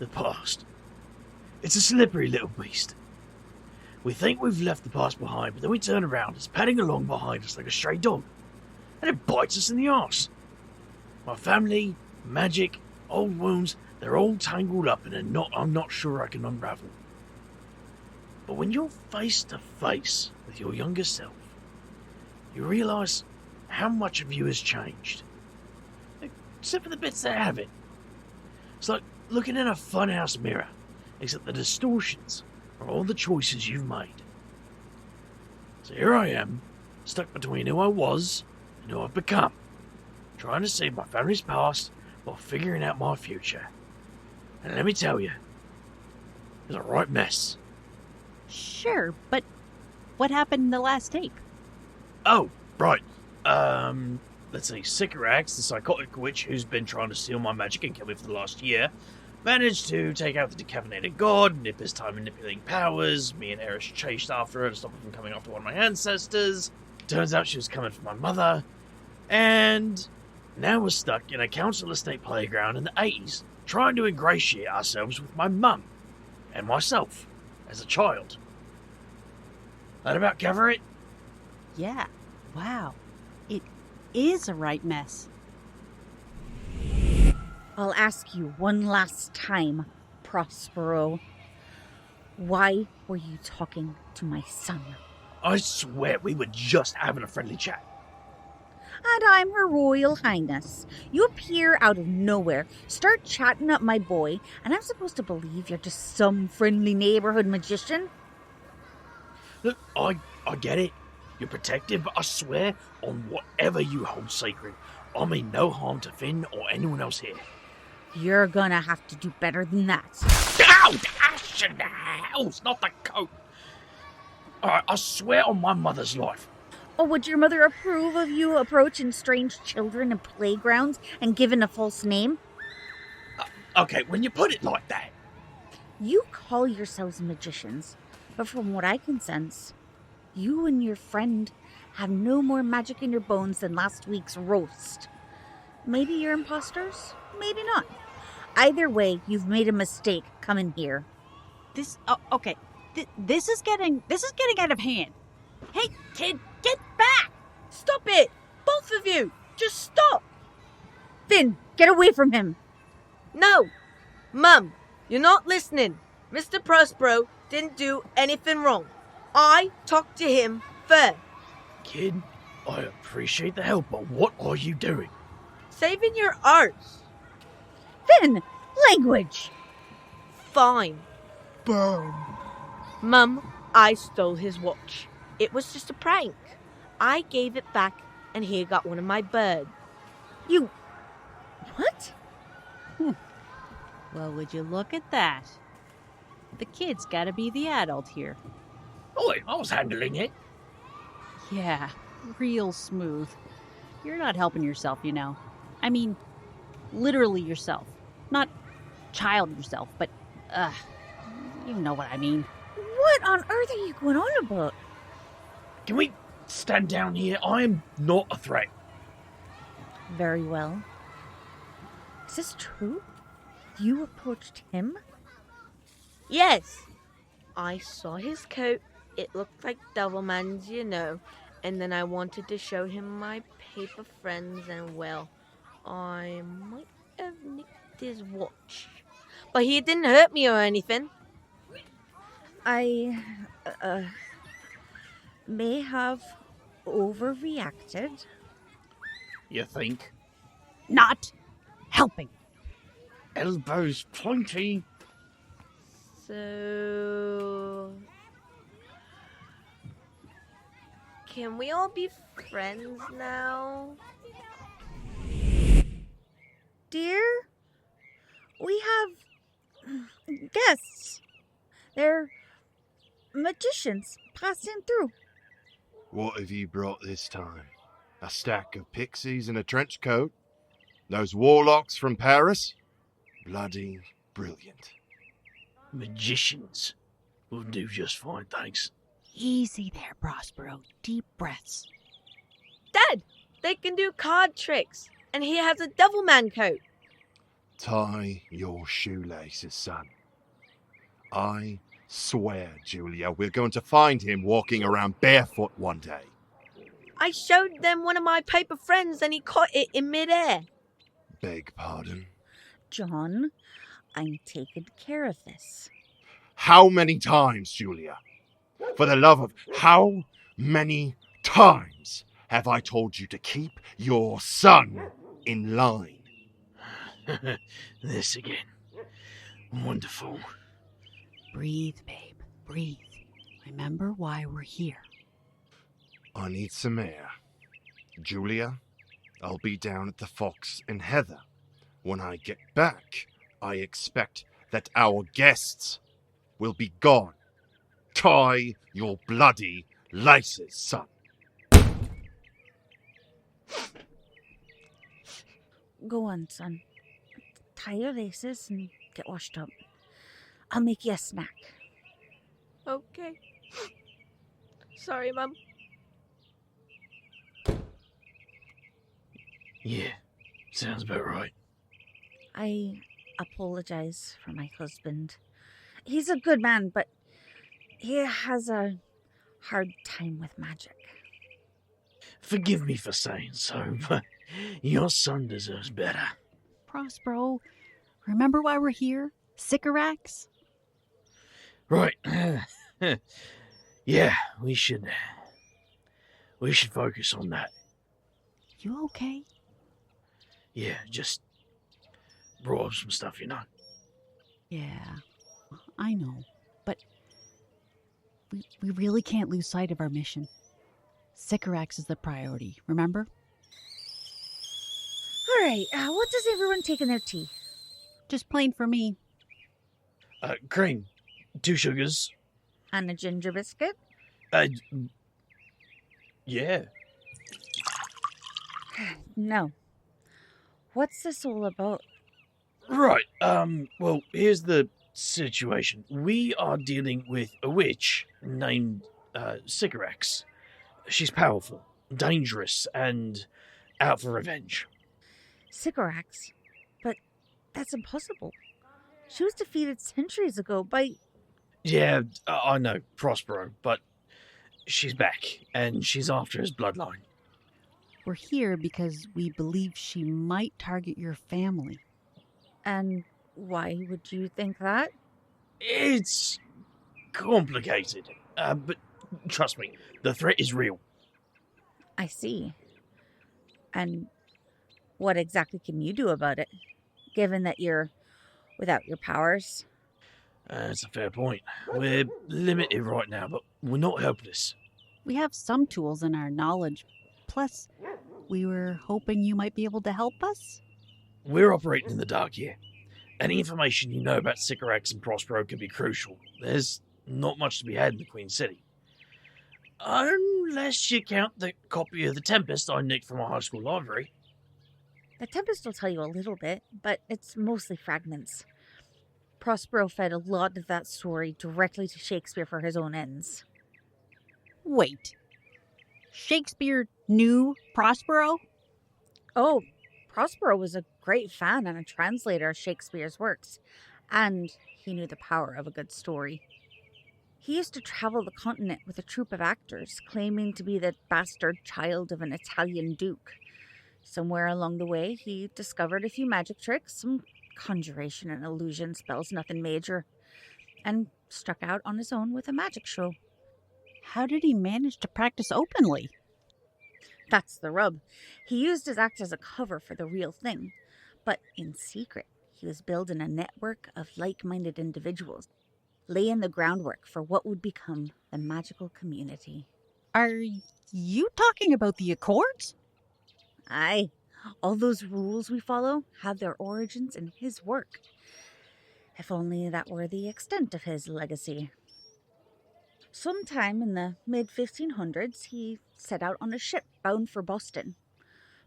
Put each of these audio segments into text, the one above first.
The past. It's a slippery little beast. We think we've left the past behind, but then we turn around, it's padding along behind us like a stray dog, and it bites us in the arse. My family, magic, old wounds, they're all tangled up in a knot I'm not sure I can unravel. But when you're face to face with your younger self, you realise how much of you has changed. Except for the bits that haven't. It's like looking in a funhouse mirror, except the distortions are all the choices you've made. So here I am, stuck between who I was and who I've become, trying to save my family's past while figuring out my future. And let me tell you, it's a right mess. Sure, but what happened in the last tape? Oh, right. Let's see, Sycorax, the psychotic witch who's been trying to steal my magic and kill me for the last year, managed to take out the decaffeinated god, nip his time manipulating powers. Me and Eris chased after her to stop her from coming after one of my ancestors. Turns out she was coming for my mother. And now we're stuck in a council estate playground in the 80s, trying to ingratiate ourselves with my mum and myself as a child. That about cover it? Yeah. Wow. It is a right mess. I'll ask you one last time, Prospero. Why were you talking to my son? I swear we were just having a friendly chat. And I'm Her Royal Highness. You appear out of nowhere, start chatting up my boy, and I'm supposed to believe you're just some friendly neighborhood magician? Look, I get it. You're protective, but I swear on whatever you hold sacred, I mean no harm to Finn or anyone else here. You're gonna have to do better than that. Ow! Ash in the house, not the coat. Alright, I swear on my mother's life. Oh, would your mother approve of you approaching strange children in playgrounds and giving a false name? Okay, when you put it like that. You call yourselves magicians, but from what I can sense, you and your friend have no more magic in your bones than last week's roast. Maybe you're imposters, maybe not. Either way, you've made a mistake coming here. This is getting out of hand. Hey, kid, get back! Stop it! Both of you! Just stop! Finn, get away from him! No! Mum, you're not listening. Mr. Prospero didn't do anything wrong. I talked to him first. Kid, I appreciate the help, but what are you doing? Saving your arse. Finn, language! Fine. Boom. Mum, I stole his watch. It was just a prank. I gave it back and he got one of my birds. You... What? Well, would you look at that? The kid's gotta be the adult here. Oi, I was handling it. Yeah, real smooth. You're not helping yourself, you know. I mean, literally yourself. Not child yourself, but, you know what I mean. What on earth are you going on about? Can we stand down here? I am not a threat. Very well. Is this true? You approached him? Yes. I saw his coat. It looked like Devilman's, you know. And then I wanted to show him my paper friends and, well, I might have nicked his watch. But he didn't hurt me or anything. I, may have overreacted. You think? Not helping. Elbows pointy. So... Can we all be friends now? Dear, we have guests. They're magicians passing through. What have you brought this time? A stack of pixies in a trench coat? Those warlocks from Paris? Bloody brilliant. Magicians will do just fine, thanks. Easy there, Prospero. Deep breaths. Dad, they can do card tricks. And he has a Devilman coat. Tie your shoelaces, son. I swear, Julia, we're going to find him walking around barefoot one day. I showed them one of my paper friends and he caught it in midair. Beg pardon? John, I'm taking care of this. How many times, Julia? For the love of how many times have I told you to keep your son in line? This again. Wonderful. Breathe, babe. Breathe. Remember why we're here. I need some air. Julia, I'll be down at the Fox and Heather. When I get back, I expect that our guests will be gone. Tie your bloody laces, son. Go on, son. Tie your laces and get washed up. I'll make you a snack. Okay. Sorry, Mum. Yeah, sounds about right. I apologize for my husband. He's a good man, but he has a hard time with magic. Forgive me for saying so, but your son deserves better. Prospero, remember why we're here? Sycorax? Right. Yeah, we should focus on that. You okay? Yeah, just brought up some stuff, you know. Yeah, I know. But we really can't lose sight of our mission. Sycorax is the priority, remember? All right, what does everyone take in their tea? Just plain for me. Cream, 2 sugars. And a ginger biscuit? Yeah. No. What's this all about? Right, well, here's the situation. We are dealing with a witch named, Sycorax. She's powerful, dangerous, and out for revenge. Sycorax? But that's impossible. She was defeated centuries ago by... Yeah, I know, Prospero, but she's back, and she's after his bloodline. We're here because we believe she might target your family. And why would you think that? It's complicated, but trust me, the threat is real. I see. And what exactly can you do about it, given that you're without your powers? That's a fair point. We're limited right now, but we're not helpless. We have some tools in our knowledge. Plus, we were hoping you might be able to help us. We're operating in the dark here. Any information you know about Sycorax and Prospero could be crucial. There's not much to be had in the Queen City. Unless you count the copy of The Tempest I nicked from our high school library. The Tempest will tell you a little bit, but it's mostly fragments. Prospero fed a lot of that story directly to Shakespeare for his own ends. Wait. Shakespeare knew Prospero? Oh, Prospero was a great fan and a translator of Shakespeare's works, and he knew the power of a good story. He used to travel the continent with a troupe of actors, claiming to be the bastard child of an Italian duke. Somewhere along the way, he discovered a few magic tricks, some conjuration and illusion spells, nothing major, and struck out on his own with a magic show. How did he manage to practice openly? That's the rub. He used his act as a cover for the real thing, but in secret, he was building a network of like-minded individuals, laying the groundwork for what would become the magical community. Are you talking about the Accords? Aye, all those rules we follow have their origins in his work. If only that were the extent of his legacy. Sometime in the mid-1500s, he set out on a ship bound for Boston.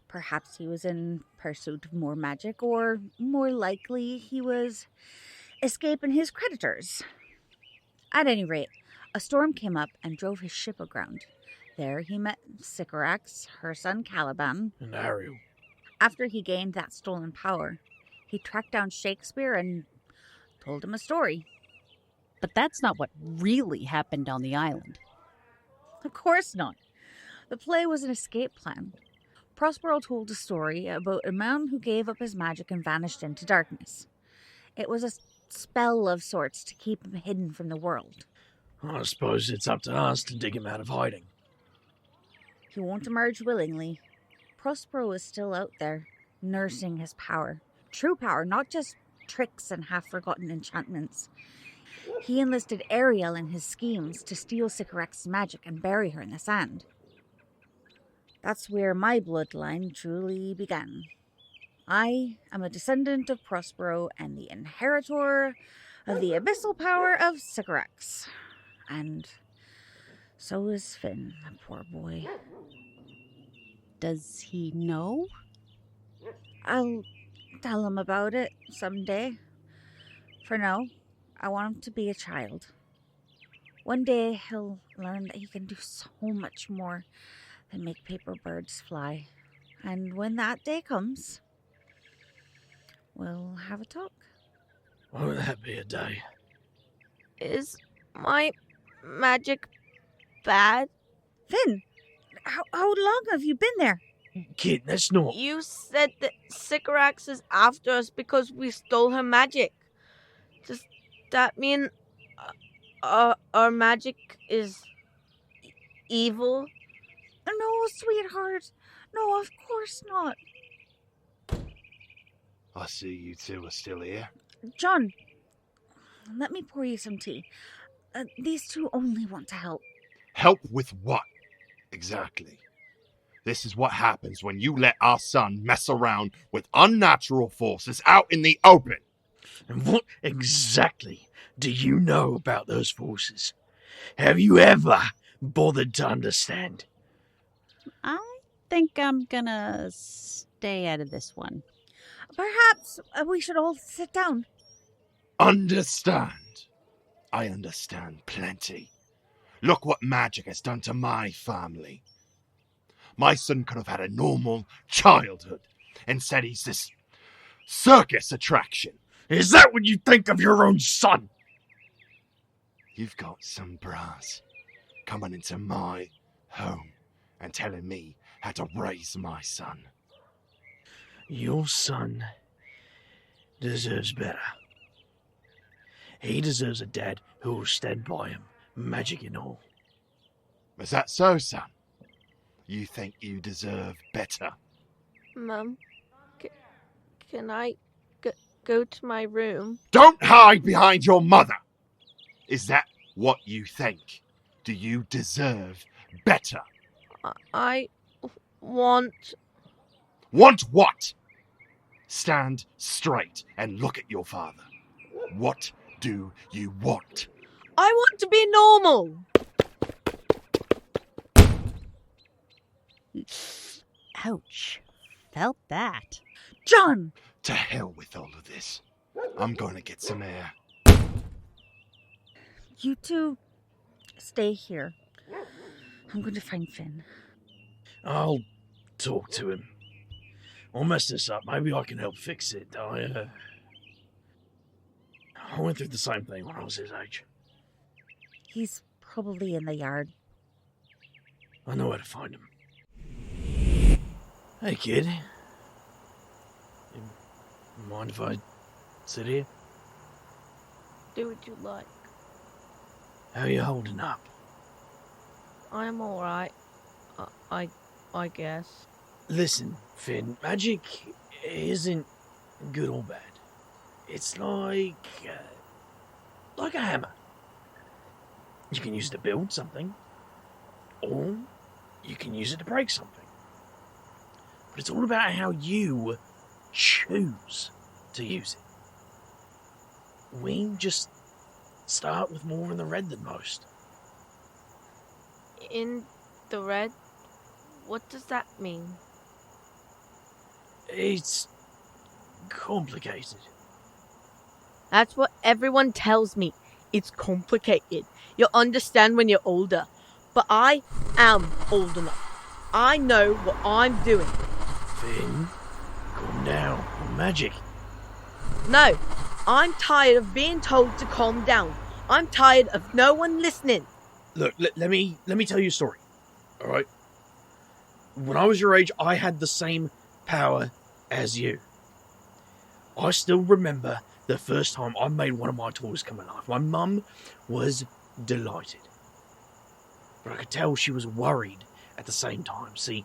Perhaps he was in pursuit of more magic, or more likely he was escaping his creditors. At any rate, a storm came up and drove his ship aground. There he met Sycorax, her son Caliban. And Ariel. After he gained that stolen power, He tracked down Shakespeare and told him a story. But that's not what really happened on the island. Of course not. The play was an escape plan. Prospero told a story about a man who gave up his magic and vanished into darkness. It was a spell of sorts to keep him hidden from the world. I suppose it's up to us to dig him out of hiding. He won't emerge willingly. Prospero is still out there, nursing his power. True power, not just tricks and half-forgotten enchantments. He enlisted Ariel in his schemes to steal Sycorax's magic and bury her in the sand. That's where my bloodline truly began. I am a descendant of Prospero and the inheritor of the abyssal power of Sycorax. And so is Finn, the poor boy. Does he know? I'll tell him about it someday. For now, I want him to be a child. One day he'll learn that he can do so much more than make paper birds fly. And when that day comes, we'll have a talk. Won't that be a day? Is my magic bad? Finn, how long have you been there? Kid, that's not... You said that Sycorax is after us because we stole her magic. Does that mean our magic is evil? No, sweetheart. No, of course not. I see you two are still here. John, let me pour you some tea. These two only want to help. Help with what? Exactly. This is what happens when you let our son mess around with unnatural forces out in the open. And what exactly do you know about those forces? Have you ever bothered to understand? I think I'm gonna stay out of this one. Perhaps we should all sit down. Understand? I understand plenty. Look what magic has done to my family. My son could have had a normal childhood. Instead, he's this circus attraction. Is that what you think of your own son? You've got some brass coming into my home and telling me how to raise my son. Your son deserves better. He deserves a dad who will stand by him, magic and all. Is that so, son? You think you deserve better? Mum, can I go to my room? Don't hide behind your mother! Is that what you think? Do you deserve better? I want... Want what? Stand straight and look at your father. What do you want? I want to be normal! Ouch. Felt that. John! To hell with all of this. I'm going to get some air. You two stay here. I'm going to find Finn. I'll talk to him. I'll mess this up. Maybe I can help fix it. I went through the same thing when I was his age. He's probably in the yard. I know where to find him. Hey, kid. You mind if I sit here? Do what you like. How are you holding up? I'm alright. I guess. Listen, Finn, magic isn't good or bad. It's like a hammer. You can use it to build something, or you can use it to break something. But it's all about how you choose to use it. We just start with more in the red than most. In the red? What does that mean? It's complicated. That's what everyone tells me. It's complicated. You'll understand when you're older. But I am old enough. I know what I'm doing. Finn, calm down. Magic. No, I'm tired of being told to calm down. I'm tired of no one listening. Look, let me tell you a story. All right. When I was your age, I had the same power as you. I still remember the first time I made one of my toys come alive. My mum was delighted, but I could tell she was worried at the same time. See,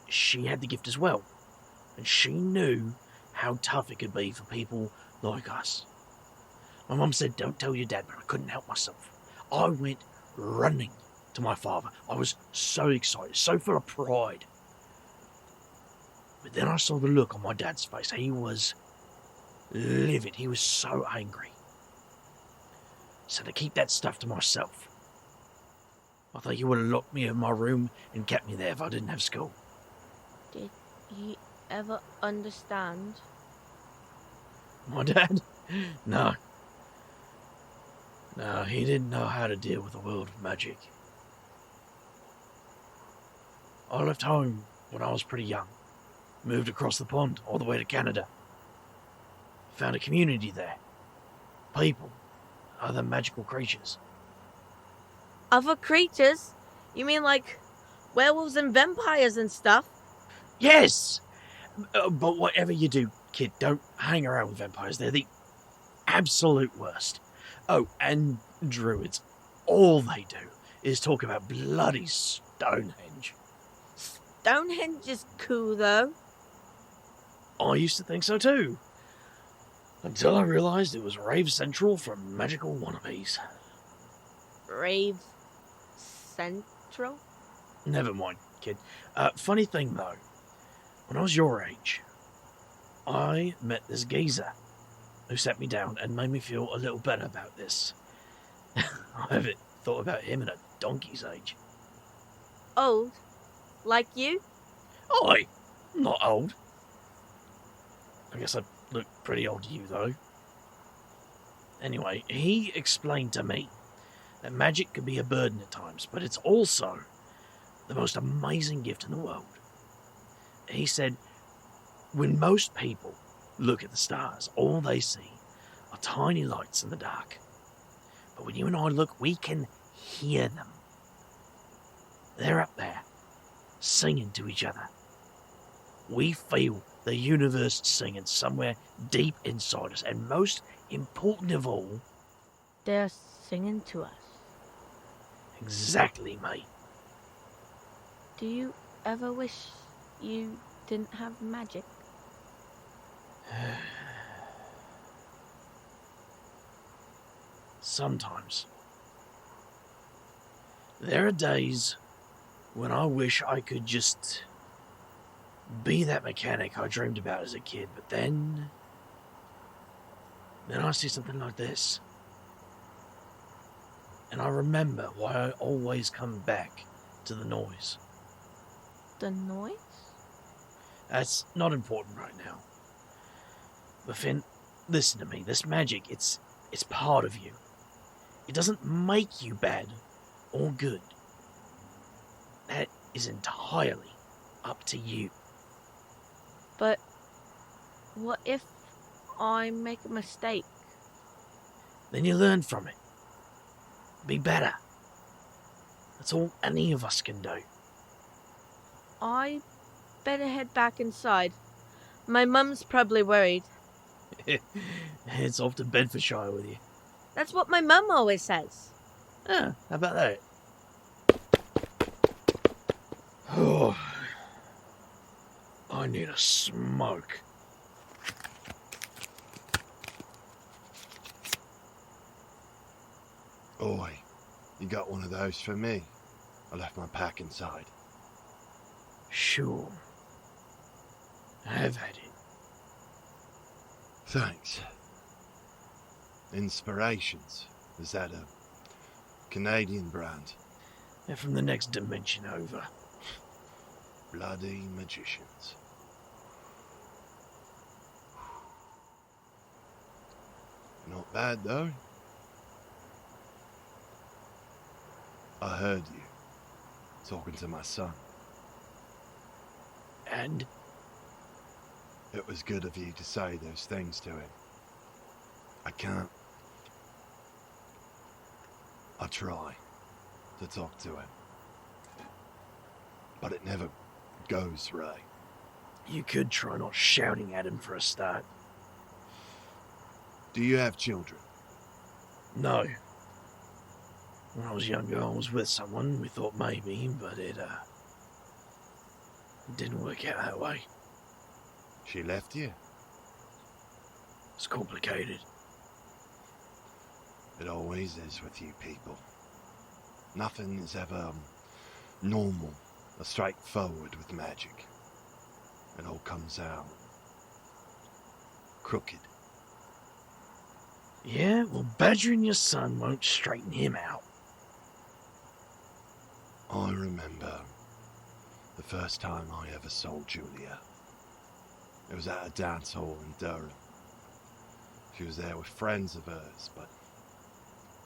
she had the gift as well, and she knew how tough it could be for people like us. My mum said, "Don't tell your dad," but I couldn't help myself. I went running to my father. I was so excited, so full of pride. But then I saw the look on my dad's face. He was livid. He was so angry. So to keep that stuff to myself, I thought he would have locked me in my room and kept me there if I didn't have school. Did he ever understand? My dad? No. No, he didn't know how to deal with the world of magic. I left home when I was pretty young. Moved across the pond all the way to Canada. Found a community there. People. Other magical creatures. Other creatures? You mean like werewolves and vampires and stuff? Yes! But whatever you do, kid, don't hang around with vampires. They're the absolute worst. Oh, and druids. All they do is talk about bloody Stonehenge. Stonehenge is cool though. I used to think so too. Until I realised it was rave central for magical wannabes. Rave Central? Never mind, kid. Funny thing though, when I was your age, I met this geezer who sat me down and made me feel a little better about this. I haven't thought about him in a donkey's age. Old? Like you? I'm not old. I guess I look pretty old to you, though. Anyway, he explained to me that magic can be a burden at times, but it's also the most amazing gift in the world. He said, when most people look at the stars, all they see are tiny lights in the dark. But when you and I look, we can hear them. They're up there, singing to each other. We feel the universe singing somewhere deep inside us, and most important of all, They're singing to us. exactly, mate. Do you ever wish you didn't have magic? Sometimes. There are days when I wish I could just be that mechanic I dreamed about as a kid, but then I see something like this. And I remember why I always come back to the noise. The noise? That's not important right now. But Finn, listen to me. This magic, it's part of you. It doesn't make you bad or good. That is entirely up to you. But what if I make a mistake? Then you learn from it. Be better. That's all any of us can do. I better head back inside. My mum's probably worried. It's off to Bedfordshire with you. That's what my mum always says. Ah, how about that? Oh, I need a smoke. Oi, you got one of those for me? I left my pack inside. Sure. Have at it. Thanks. Inspirations. Is that a Canadian brand? They're from the next dimension over. Bloody magicians. Not bad, though. I heard you talking to my son. And It was good of you to say those things to him. can't. I try to talk to him, but it never goes right. You could try not shouting at him for a start. Do you have children? No. When I was younger, I was with someone. We thought maybe, but it didn't work out that way. She left you? It's complicated. It always is with you people. Nothing is ever normal or straightforward with magic. It all comes out crooked. Yeah, well, badgering your son won't straighten him out. I remember the first time I ever saw Julia. It was at a dance hall in Durham. She was there with friends of hers, but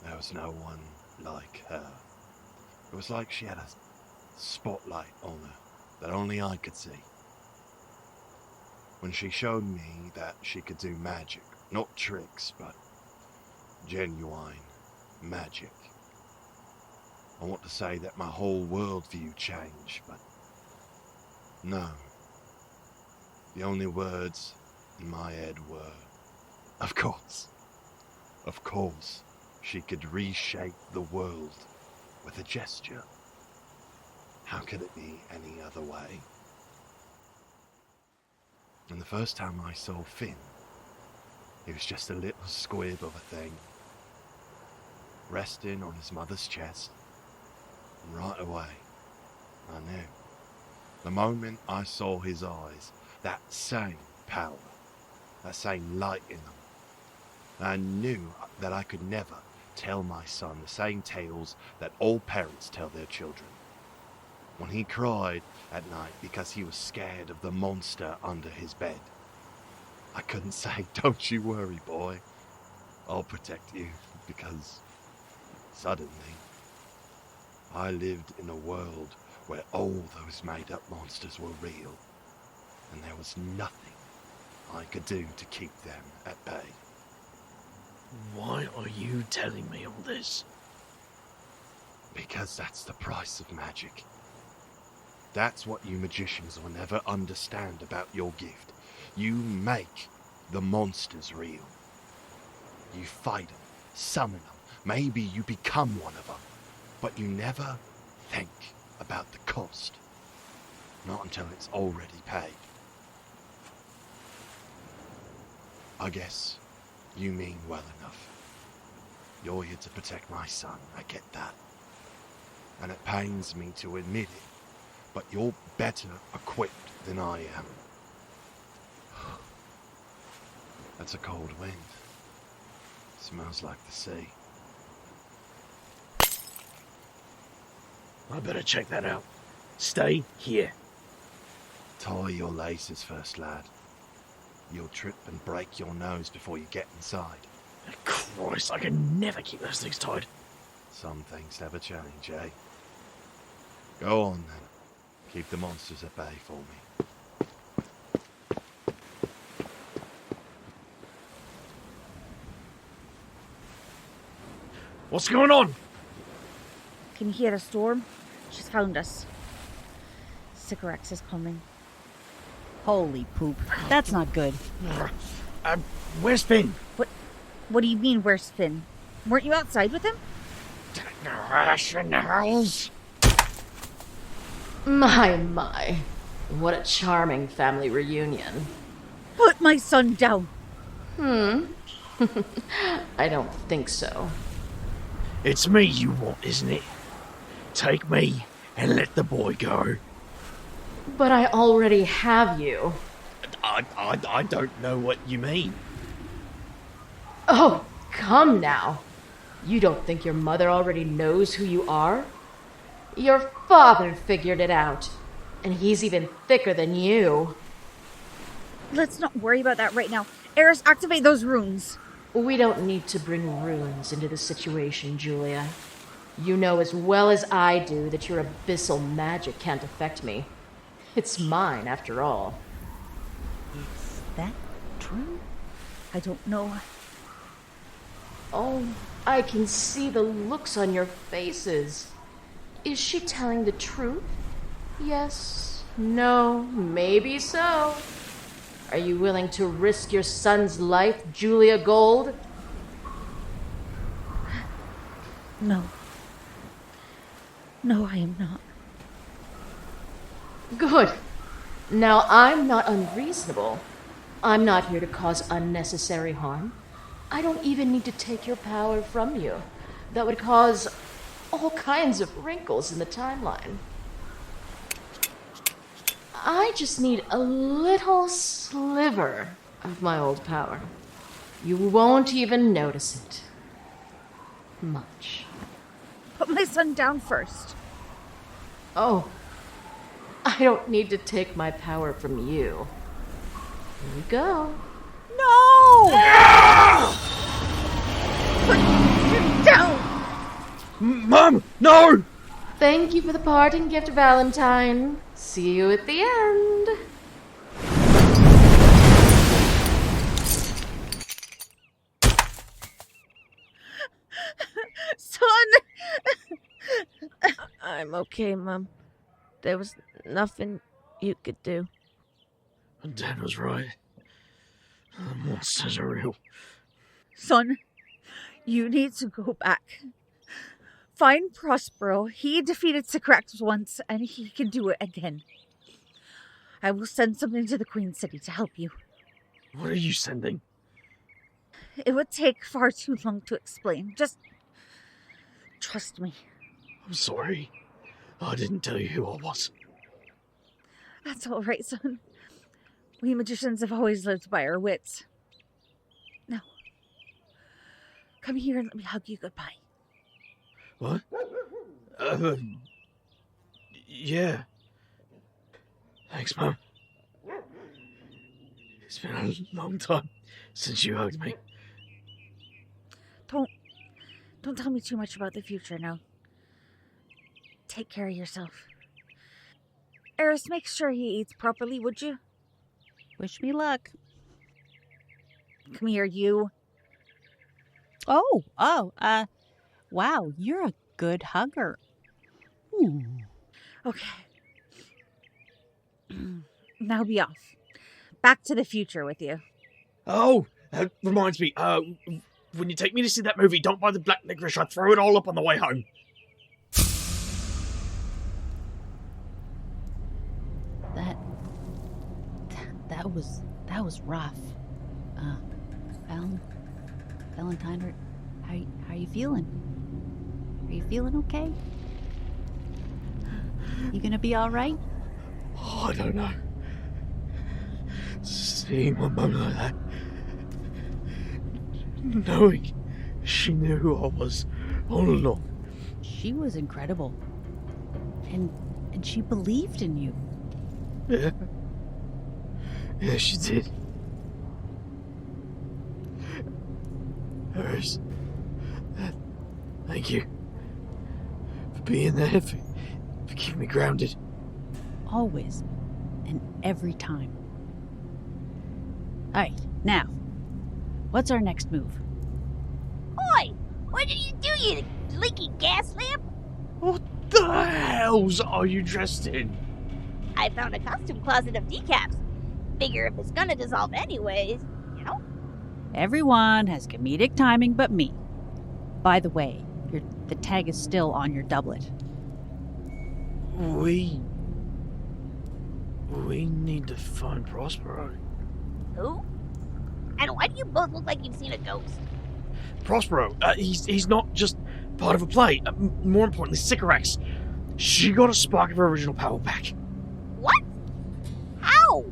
there was no one like her. It was like she had a spotlight on her that only I could see. When she showed me that she could do magic, not tricks, but genuine magic, I want to say that my whole worldview changed, but no. The only words in my head were, of course, she could reshape the world with a gesture. How could it be any other way? And the first time I saw Finn, he was just a little squib of a thing, resting on his mother's chest, and right away, I knew. The moment I saw his eyes, that same power, that same light in them, I knew that I could never tell my son the same tales that all parents tell their children. When he cried at night because he was scared of the monster under his bed, I couldn't say, "Don't you worry, boy, I'll protect you," because suddenly I lived in a world where all those made-up monsters were real, and there was nothing I could do to keep them at bay. Why are you telling me all this? Because that's the price of magic. That's what you magicians will never understand about your gift. You make the monsters real. You fight them, summon them, maybe you become one of them, but you never think about the cost. Not until it's already paid. I guess you mean well enough. You're here to protect my son, I get that. And it pains me to admit it, but you're better equipped than I am. That's a cold wind. Smells like the sea. I better check that out. Stay here. Tie your laces first, lad. You'll trip and break your nose before you get inside. Christ, I can never keep those things tied. Some things never change, eh? Go on then. Keep the monsters at bay for me. What's going on? Can you hear the storm? She's found us. Sycorax is coming. Holy poop. That's not good. Where's Finn? What do you mean, where's Finn? Weren't you outside with him? Rationals. My. What a charming family reunion. Put my son down. I don't think so. It's me you want, isn't it? Take me and let the boy go. But I already have you. I don't know what you mean. Oh, come now. You don't think your mother already knows who you are? Your father figured it out, and he's even thicker than you. Let's not worry about that right now. Eris, activate those runes. We don't need to bring runes into the situation, Julia. You know as well as I do that your abyssal magic can't affect me. It's mine, after all. Is that true? I don't know. Oh, I can see the looks on your faces. Is she telling the truth? Yes, no, maybe so. Are you willing to risk your son's life, Julia Gold? No. No, I am not. Good. Now, I'm not unreasonable. I'm not here to cause unnecessary harm. I don't even need to take your power from you. That would cause all kinds of wrinkles in the timeline. I just need a little sliver of my old power. You won't even notice it. Much. Put my son down first. Oh, I don't need to take my power from you. Here we go. No! Put him down! Mum, no! Thank you for the parting gift, Valentine. See you at the end. Son! I'm okay, Mum. There was nothing you could do. Dad was right. The monsters are real. Son, you need to go back. Find Prospero. He defeated Sycorax once, and he can do it again. I will send something to the Queen City to help you. What are you sending? It would take far too long to explain. Just trust me. I'm sorry. I didn't tell you who I was. That's all right, son. We magicians have always lived by our wits. Now, come here and let me hug you goodbye. What? Yeah. Thanks, Mum. It's been a long time since you hugged me. Don't tell me too much about the future now. Take care of yourself. Eris, make sure he eats properly, would you? Wish me luck. Come here, you. Wow, you're a good hugger. Okay. Now be off. Back to the future with you. Oh, that reminds me. When you take me to see that movie, don't buy the black licorice. I'll throw it all up on the way home. That was rough. Valentine, how are you feeling? Are you feeling okay? You gonna be all right? Oh, I don't know. Seeing my mum like that, knowing she knew who I was all along. She was incredible, and she believed in you. Yeah, she did. Eris, thank you for being there, for keeping me grounded. Always and every time. All right, now, what's our next move? Oi! What did you do, you leaky gas lamp? What the hells are you dressed in? I found a custom closet of decaps. Figure if it's gonna dissolve anyways, you know? Everyone has comedic timing but me. By the way, the tag is still on your doublet. We need to find Prospero. Who? And why do you both look like you've seen a ghost? Prospero, he's not just part of a play. More importantly, Sycorax. She got a spark of her original power back. What? How?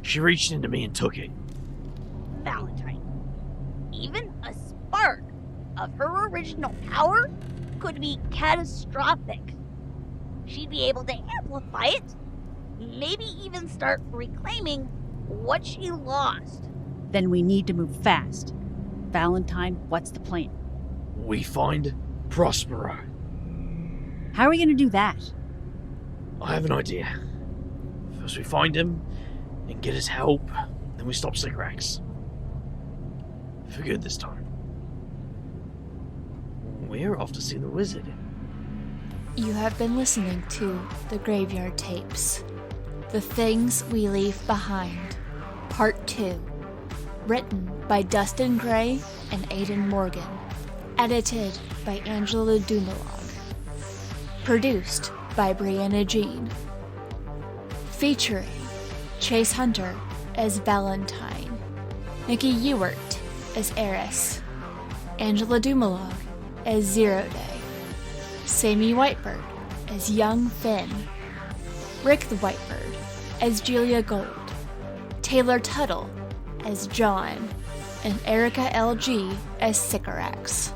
She reached into me and took it. Valentine. Even a spark of her original power could be catastrophic. She'd be able to amplify it, maybe even start reclaiming what she lost. Then we need to move fast. Valentine, what's the plan? We find Prospero. How are we going to do that? I have an idea. First we find him and get his help, then we stop Sycorax. For good this time. We're off to see the wizard. You have been listening to The Graveyard Tapes. The Things We Leave Behind, Part 2. Written by Dustin Gray and Aidan Morgan. Edited by Angela Dumalog. Produced by Brianna Jean. Featuring Chase Hunter as Valentine, Nikki Ewert as Eris, Angela Dumalog as Zero Day, Sammy Whitebird as Young Finn, Rick the Whitebird as Julia Gold, Taylor Tuttle as John, and Erica LG as Sycorax.